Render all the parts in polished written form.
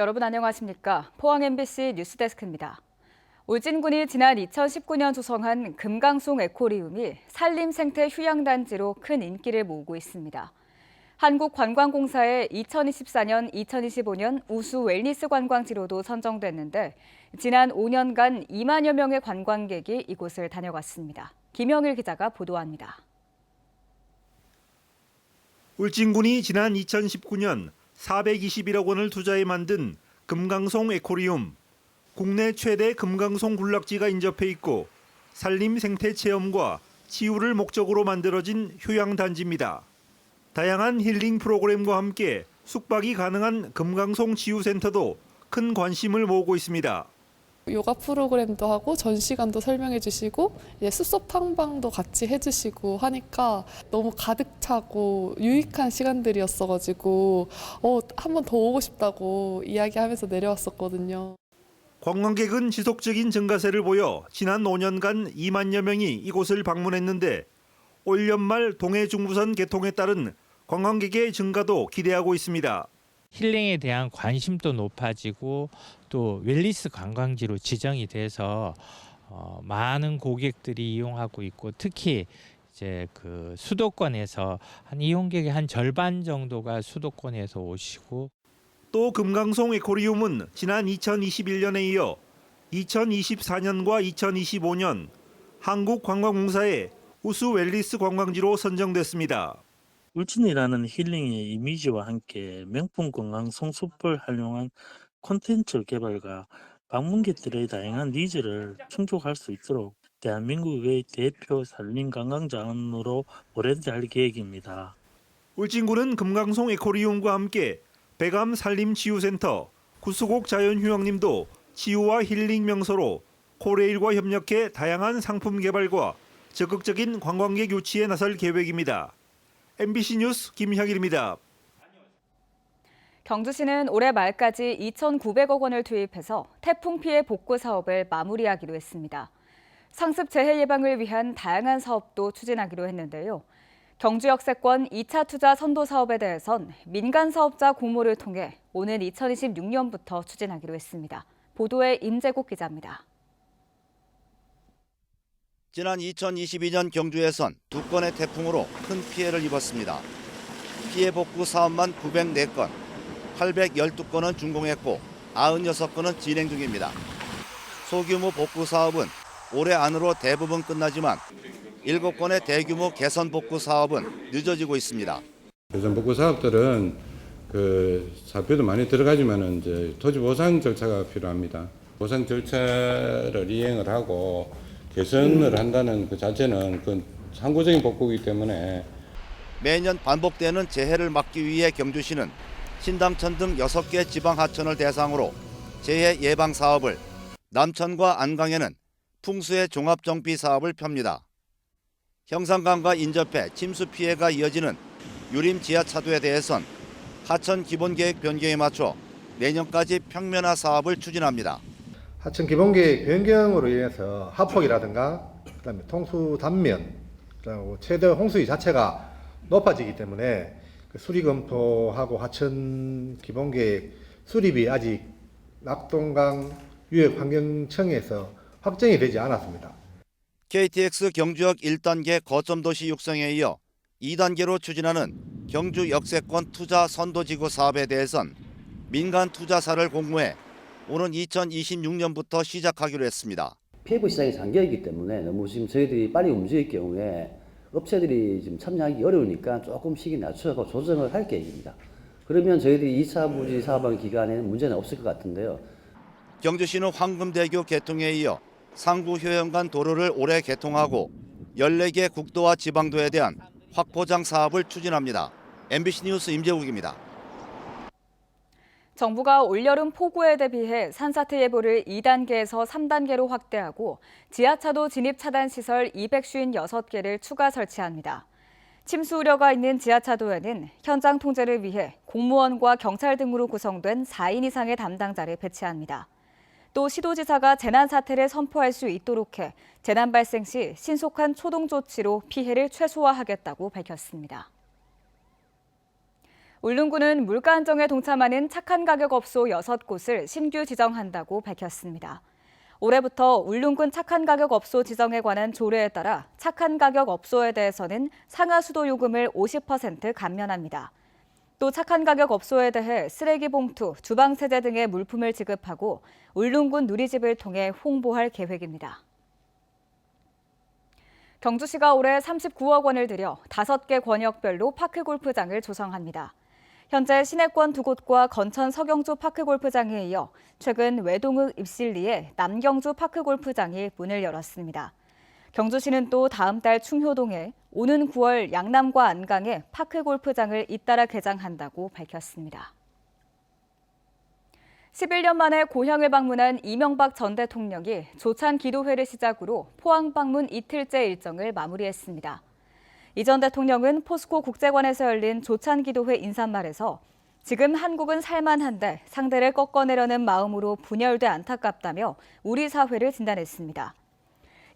여러분 안녕하십니까? 포항 MBC 뉴스데스크입니다. 울진군이 지난 2019년 조성한 금강송 에코리움이 산림 생태 휴양단지로 큰 인기를 모으고 있습니다. 한국관광공사의 2024년, 2025년 우수 웰니스 관광지로도 선정됐는데 지난 5년간 2만여 명의 관광객이 이곳을 다녀갔습니다. 김영일 기자가 보도합니다. 울진군이 지난 2019년 421억 원을 투자해 만든 금강송 에코리움. 국내 최대 금강송 군락지가 인접해 있고 산림 생태 체험과 치유를 목적으로 만들어진 휴양단지입니다. 다양한 힐링 프로그램과 함께 숙박이 가능한 금강송 치유센터도 큰 관심을 모으고 있습니다. 요가 프로그램도 하고 전시관도 설명해 주시고 숲속 탐방도 같이 해주시고 하니까 너무 가득 차고 유익한 시간들이었어가지고 한 번 더 오고 싶다고 이야기하면서 내려왔었거든요. 관광객은 지속적인 증가세를 보여 지난 5년간 2만여 명이 이곳을 방문했는데 올 연말 동해 중부선 개통에 따른 관광객의 증가도 기대하고 있습니다. 힐링에 대한 관심도 높아지고 또 웰니스 관광지로 지정이 돼서 많은 고객들이 이용하고 있고 특히 이제 그 수도권에서 한 이용객의 한 절반 정도가 수도권에서 오시고 또 금강송 에코리움은 지난 2021년에 이어 2024년과 2025년 한국관광공사의 우수 웰니스 관광지로 선정됐습니다. 울진이라는 힐링의 이미지와 함께 명품 관광 송숲을 활용한 콘텐츠 개발과 방문객들의 다양한 니즈를 충족할 수 있도록 대한민국의 대표 산림 관광자원으로 오래 잘 계획입니다. 울진군은 금강송 에코리움과 함께 백암 산림치유센터, 구수곡 자연휴양림도 치유와 힐링 명소로 코레일과 협력해 다양한 상품 개발과 적극적인 관광객 유치에 나설 계획입니다. MBC 뉴스 김향일입니다. 경주시는 올해 말까지 2,900억 원을 투입해서 태풍 피해 복구 사업을 마무리하기로 했습니다. 상습 재해 예방을 위한 다양한 사업도 추진하기로 했는데요. 경주 역세권 2차 투자 선도 사업에 대해선 민간 사업자 공모를 통해 오는 2026년부터 추진하기로 했습니다. 보도에 임재국 기자입니다. 지난 2022년 경주에선 두 건의 태풍으로 큰 피해를 입었습니다. 피해 복구 사업만 904건, 812건은 준공했고 96건은 진행 중입니다. 소규모 복구 사업은 올해 안으로 대부분 끝나지만 7건의 대규모 개선 복구 사업은 늦어지고 있습니다. 개선 복구 사업들은 사표도 많이 들어가지만은 이제 토지 보상 절차가 필요합니다. 보상 절차를 이행을 하고 개선을 한다는 그 자체는 항구적인 복구이기 때문에 매년 반복되는 재해를 막기 위해 경주시는 신당천 등 6개 지방 하천을 대상으로 재해 예방 사업을, 남천과 안강에는 풍수해 종합정비 사업을 펴니다. 형산강과 인접해 침수 피해가 이어지는 유림 지하차도에 대해선 하천 기본계획 변경에 맞춰 내년까지 평면화 사업을 추진합니다. 하천 기본계획 변경으로 인해서 하폭이라든가 그다음에 통수 단면, 그리고 최대 홍수위 자체가 높아지기 때문에 수리 검토하고 하천 기본계획 수립이 아직 낙동강 유역환경청에서 확정이 되지 않았습니다. KTX 경주역 1단계 거점도시 육성에 이어 2단계로 추진하는 경주 역세권 투자 선도지구 사업에 대해선 민간 투자사를 공모해 오는 2026년부터 시작하기로 했습니다. PF 시장이 장기이기 때문에 너무 지금 저희들이 빨리 움직일 경우에 업체들이 지금 참여하기 어려우니까 조금 시기 낮춰서 조정을 할 계획입니다. 그러면 저희들이 2차 부지 사업하는 기간에는 문제는 없을 것 같은데요. 경주시는 황금대교 개통에 이어 상구 효영간 도로를 올해 개통하고 14개 국도와 지방도에 대한 확포장 사업을 추진합니다. MBC 뉴스 임재욱입니다. 정부가 올여름 폭우에 대비해 산사태 예보를 2단계에서 3단계로 확대하고 지하차도 진입 차단 시설 256개를 추가 설치합니다. 침수 우려가 있는 지하차도에는 현장 통제를 위해 공무원과 경찰 등으로 구성된 4인 이상의 담당자를 배치합니다. 또 시도지사가 재난 사태를 선포할 수 있도록 해 재난 발생 시 신속한 초동 조치로 피해를 최소화하겠다고 밝혔습니다. 울릉군은 물가 안정에 동참하는 착한 가격 업소 6곳을 신규 지정한다고 밝혔습니다. 올해부터 울릉군 착한 가격 업소 지정에 관한 조례에 따라 착한 가격 업소에 대해서는 상하수도 요금을 50% 감면합니다. 또 착한 가격 업소에 대해 쓰레기 봉투, 주방세제 등의 물품을 지급하고 울릉군 누리집을 통해 홍보할 계획입니다. 경주시가 올해 39억 원을 들여 5개 권역별로 파크골프장을 조성합니다. 현재 시내권 2곳과 건천 서경주 파크골프장에 이어 최근 외동읍 입실리에 남경주 파크골프장이 문을 열었습니다. 경주시는 또 다음 달 충효동에 오는 9월 양남과 안강에 파크골프장을 잇따라 개장한다고 밝혔습니다. 11년 만에 고향을 방문한 이명박 전 대통령이 조찬 기도회를 시작으로 포항 방문 이틀째 일정을 마무리했습니다. 이 전 대통령은 포스코 국제관에서 열린 조찬 기도회 인사말에서 지금 한국은 살만한데 상대를 꺾어내려는 마음으로 분열돼 안타깝다며 우리 사회를 진단했습니다.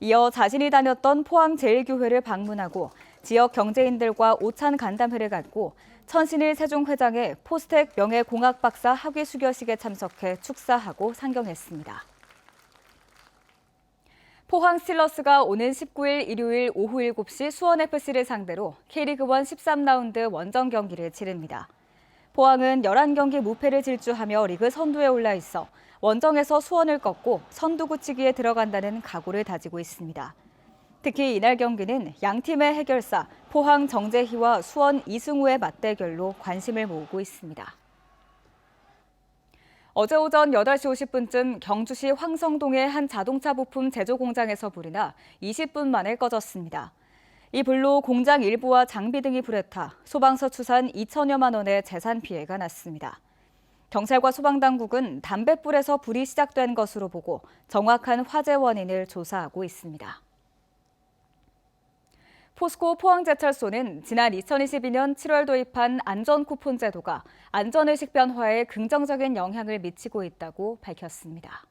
이어 자신이 다녔던 포항 제1교회를 방문하고 지역 경제인들과 오찬 간담회를 갖고 천신일 세종회장의 포스텍 명예공학박사 학위 수여식에 참석해 축사하고 상경했습니다. 포항 스틸러스가 오는 19일 일요일 오후 7시 수원FC를 상대로 K리그1 13라운드 원정 경기를 치릅니다. 포항은 11경기 무패를 질주하며 리그 선두에 올라 있어 원정에서 수원을 꺾고 선두 굳히기에 들어간다는 각오를 다지고 있습니다. 특히 이날 경기는 양팀의 해결사 포항 정재희와 수원 이승우의 맞대결로 관심을 모으고 있습니다. 어제 오전 8시 50분쯤 경주시 황성동의 한 자동차 부품 제조 공장에서 불이 나 20분 만에 꺼졌습니다. 이 불로 공장 일부와 장비 등이 불에 타 소방서 추산 2천여만 원의 재산 피해가 났습니다. 경찰과 소방당국은 담뱃불에서 불이 시작된 것으로 보고 정확한 화재 원인을 조사하고 있습니다. 포스코 포항제철소는 지난 2022년 7월 도입한 안전쿠폰 제도가 안전의식 변화에 긍정적인 영향을 미치고 있다고 밝혔습니다.